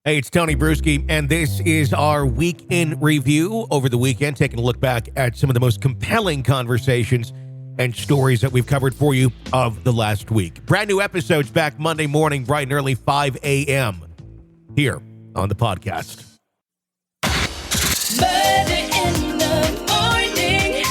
Hey, it's Tony Brueski, and this is our week in review over the weekend, taking a look back at some of the most compelling conversations and stories that we've covered for you of the last week. Brand new episodes back Monday morning, bright and early, 5 a.m. here on the podcast. Murder in the morning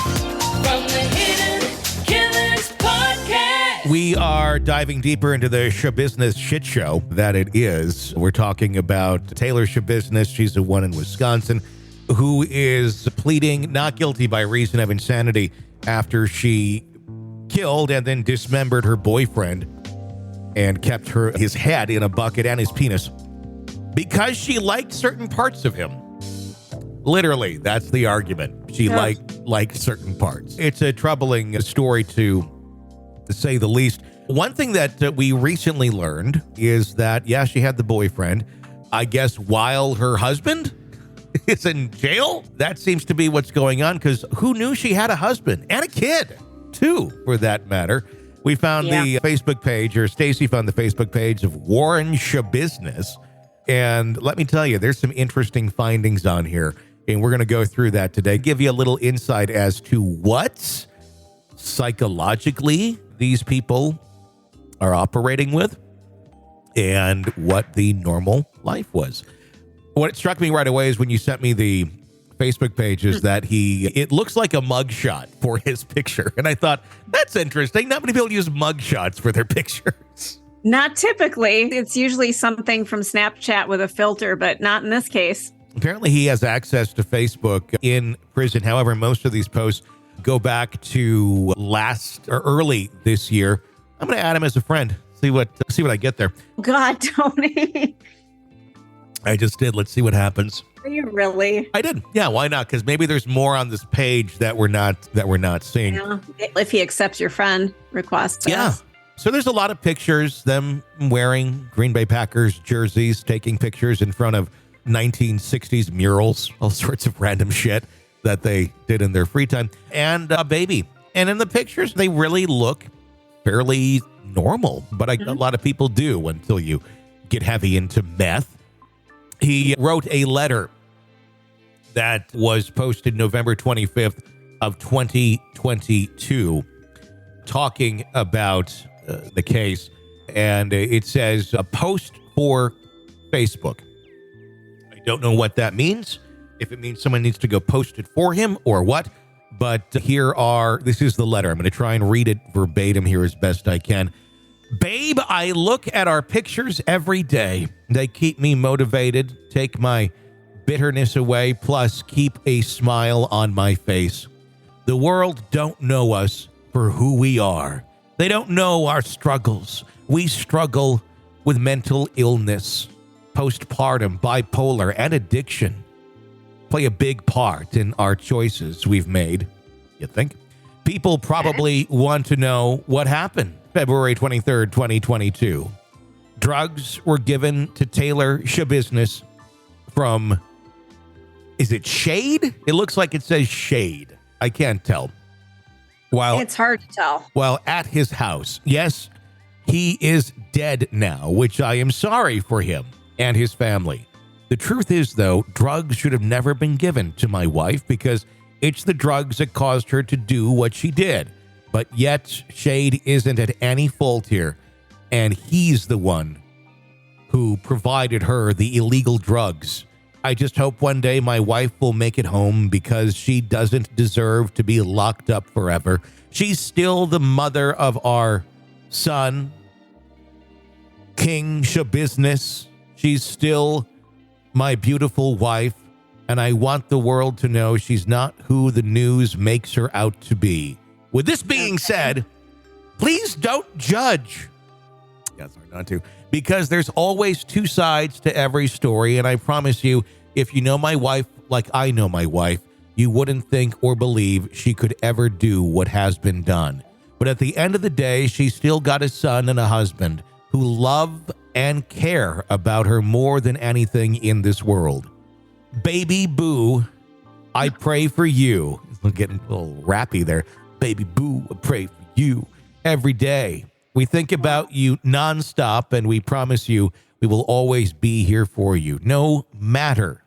from the Hidden Killers podcast. We are diving deeper into the Schabusiness shit show that it is. We're talking about Taylor Schabusiness. She's the one in Wisconsin who is pleading not guilty by reason of insanity after she killed and then dismembered her boyfriend and kept his head in a bucket and his penis because she liked certain parts of him. Literally, that's the argument. She liked certain parts. It's a troubling story to say the least. One thing that we recently learned is that, yeah, she had the boyfriend, I guess, while her husband is in jail. That seems to be what's going on, because who knew she had a husband and a kid, too, for that matter. We found the Facebook page, or Stacy found the Facebook page of Warren Schabusiness. And let me tell you, there's some interesting findings on here. And we're going to go through that today, give you a little insight as to what psychologically these people are operating with and what the normal life was. What struck me right away is when you sent me the Facebook page is that it looks like a mugshot for his picture. And I thought, that's interesting. Not many people use mugshots for their pictures. Not typically. It's usually something from Snapchat with a filter, but not in this case. Apparently, he has access to Facebook in prison. However, most of these posts go back to early this year. I'm going to add him as a friend. See what I get there. God, Tony. I just did. Let's see what happens. Are you really? I did. Yeah, why not? Because maybe there's more on this page that we're not seeing. Yeah, if he accepts your friend request. Yeah. Yes. So there's a lot of pictures, them wearing Green Bay Packers jerseys, taking pictures in front of 1960s murals, all sorts of random shit that they did in their free time, and a baby. And in the pictures, they really look fairly normal, but a lot of people do until you get heavy into meth. He wrote a letter that was posted November 25th of 2022 talking about the case, and it says a post for Facebook. I don't know what that means, if it means someone needs to go post it for him or what, but this is the letter. I'm going to try and read it verbatim here as best I can. Babe, I look at our pictures every day. They keep me motivated, take my bitterness away, plus keep a smile on my face. The world don't know us for who we are. They don't know our struggles. We struggle with mental illness, postpartum, bipolar, and addiction. Play a big part in our choices we've made, you think? People probably want to know what happened February 23rd, 2022. Drugs were given to Taylor Schabusiness from, is it Shade? It looks like it says Shade. I can't tell. It's hard to tell. While at his house. Yes, he is dead now, which I am sorry for him and his family. The truth is, though, drugs should have never been given to my wife because it's the drugs that caused her to do what she did. But yet, Shade isn't at any fault here, and he's the one who provided her the illegal drugs. I just hope one day my wife will make it home because she doesn't deserve to be locked up forever. She's still the mother of our son, King Schabusiness. She's still my beautiful wife, and I want the world to know she's not who the news makes her out to be. With this being said, please don't judge. Yeah, sorry, not to. Because there's always two sides to every story, and I promise you, if you know my wife like I know my wife, you wouldn't think or believe she could ever do what has been done. But at the end of the day, she's still got a son and a husband who love and care about her more than anything in this world. Baby Boo, I pray for you. I'm getting a little rappy there. Baby Boo, I pray for you every day. We think about you nonstop, and we promise you We will always be here for you, no matter.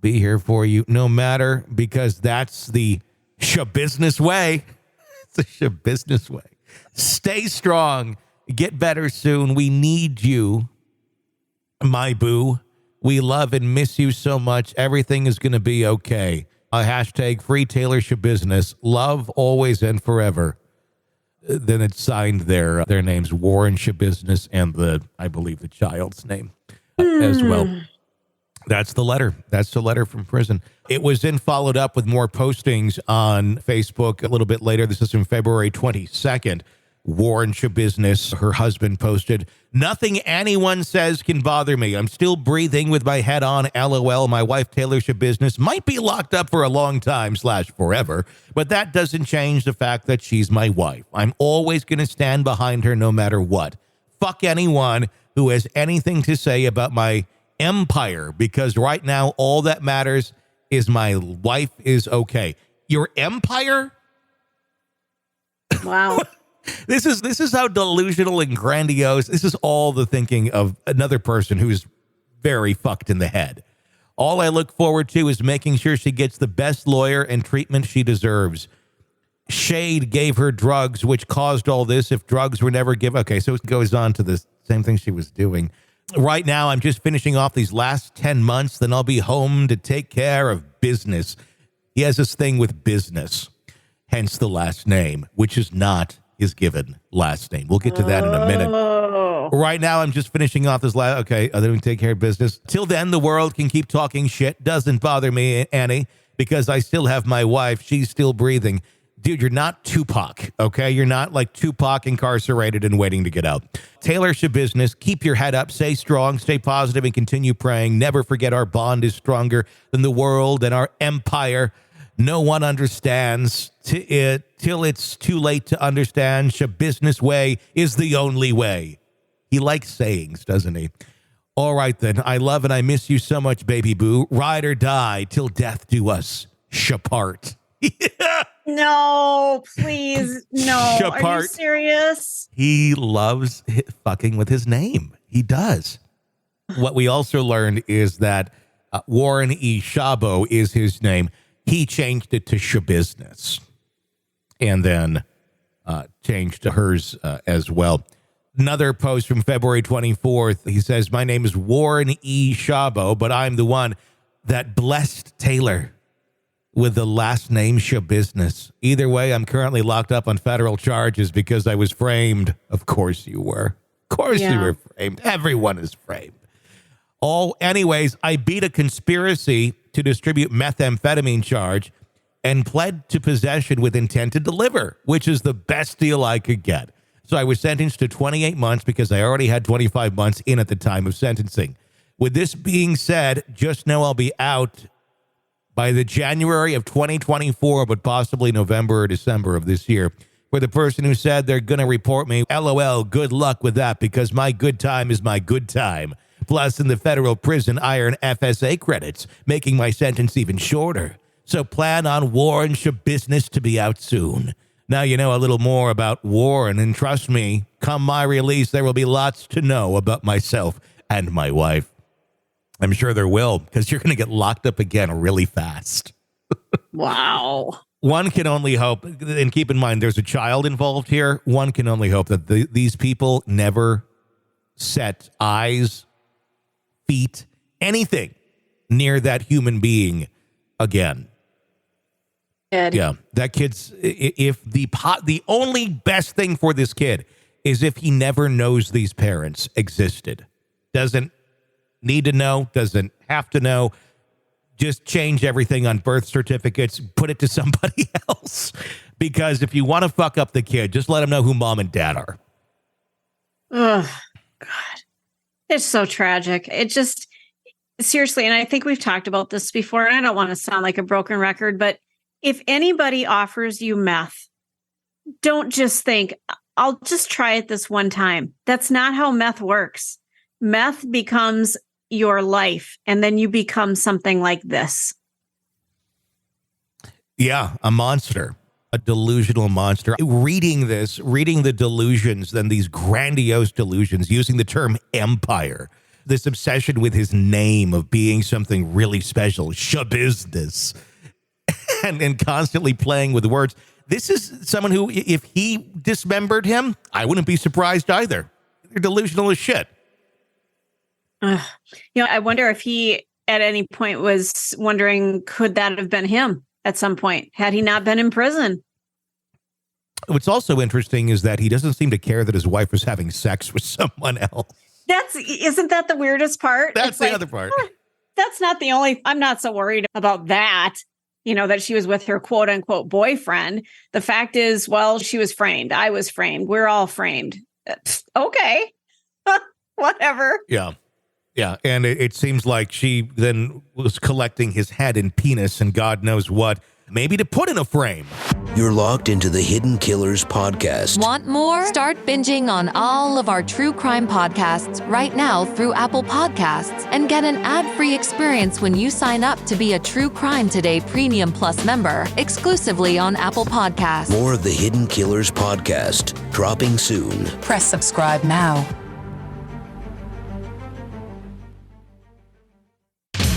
Be here for you, no matter, because that's the Schabusiness way. It's the Schabusiness way. Stay strong. Get better soon. We need you, my boo. We love and miss you so much. Everything is going to be okay. Hashtag free Taylor Schabusiness. Love always and forever. Then it's signed their names, Warren Schabusiness, and I believe the child's name as well. That's the letter. That's the letter from prison. It was then followed up with more postings on Facebook a little bit later. This is from February 22nd. Warren Schabusiness, her husband, posted, "Nothing anyone says can bother me. I'm still breathing with my head on. LOL. My wife, Taylor Schabusiness, might be locked up for a long time / forever, but that doesn't change the fact that she's my wife. I'm always going to stand behind her no matter what. Fuck anyone who has anything to say about my empire, because right now all that matters is my wife is okay." Your empire? Wow. This is how delusional and grandiose. This is all the thinking of another person who's very fucked in the head. All I look forward to is making sure she gets the best lawyer and treatment she deserves. Shade gave her drugs, which caused all this. If drugs were never given. Okay, so it goes on to the same thing she was doing. Right now, I'm just finishing off these last 10 months. Then I'll be home to take care of business. He has this thing with business, hence the last name, which is not his given last name. We'll get to that in a minute. Right now, I'm just finishing off this last. Okay, then we take care of business. Till then, the world can keep talking shit. Doesn't bother me any, because I still have my wife. She's still breathing. Dude, you're not Tupac, okay? You're not like Tupac, incarcerated and waiting to get out. Taylor Schabusiness, keep your head up, stay strong, stay positive, and continue praying. Never forget our bond is stronger than the world and our empire. No one understands till it's too late to understand. Schabusiness way is the only way. He likes sayings, doesn't he? All right, then. I love and I miss you so much, baby boo. Ride or die till death do us apart. No, please. No. Shapart. Are you serious? He loves fucking with his name. He does. What we also learned is that Warren E. Shabo is his name. He changed it to Schabusiness and then changed to hers as well. Another post from February 24th. He says, "My name is Warren E. Shabo, but I'm the one that blessed Taylor with the last name Schabusiness. Either way, I'm currently locked up on federal charges because I was framed." Of course you were. Of course you were framed. Everyone is framed. Anyways, I beat a conspiracy to distribute methamphetamine charge and pled to possession with intent to deliver, which is the best deal I could get. So I was sentenced to 28 months because I already had 25 months in at the time of sentencing. With this being said, just know I'll be out by the January of 2024, but possibly November or December of this year. For the person who said they're going to report me, LOL, good luck with that, because my good time is my good time. Plus, in the federal prison, I earn FSA credits, making my sentence even shorter. So plan on Warren Schabusiness to be out soon. Now you know a little more about Warren, and trust me, come my release, there will be lots to know about myself and my wife. I'm sure there will, because you're going to get locked up again really fast. Wow. One can only hope, and keep in mind there's a child involved here, one can only hope that these people never set eyes, feet, anything near that human being again. Ed. Yeah, that kid's, if the only best thing for this kid is if he never knows these parents existed. Doesn't need to know, doesn't have to know. Just change everything on birth certificates, put it to somebody else. Because if you want to fuck up the kid, just let him know who mom and dad are. Oh, God. It's so tragic. It just, seriously, and I think we've talked about this before, and I don't want to sound like a broken record, but if anybody offers you meth, don't just think, I'll just try it this one time. That's not how meth works. Meth becomes your life, and then you become something like this. Yeah, a monster, a delusional monster. Reading the delusions, then these grandiose delusions, using the term empire, this obsession with his name of being something really special, Schabusiness, and constantly playing with the words. This is someone who, if he dismembered him, I wouldn't be surprised either. They're delusional as shit. I wonder if he at any point was wondering, could that have been him at some point, had he not been in prison? What's also interesting is that he doesn't seem to care that his wife was having sex with someone else. Isn't that the weirdest part? That's the other part. That's not the only, I'm not so worried about that. That she was with her quote unquote boyfriend. The fact is, well, she was framed. I was framed. We're all framed. Okay. Whatever. Yeah. Yeah. And it seems like she then was collecting his head and penis and God knows what, maybe to put in a frame. You're locked into the Hidden Killers podcast. Want more? Start binging on all of our true crime podcasts right now through Apple Podcasts and get an ad-free experience when you sign up to be a True Crime Today Premium Plus member exclusively on Apple Podcasts. More of the Hidden Killers podcast dropping soon. Press subscribe now.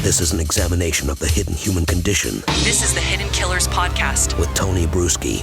This is an examination of the hidden human condition This is the Hidden Killers podcast. with Tony Brueski.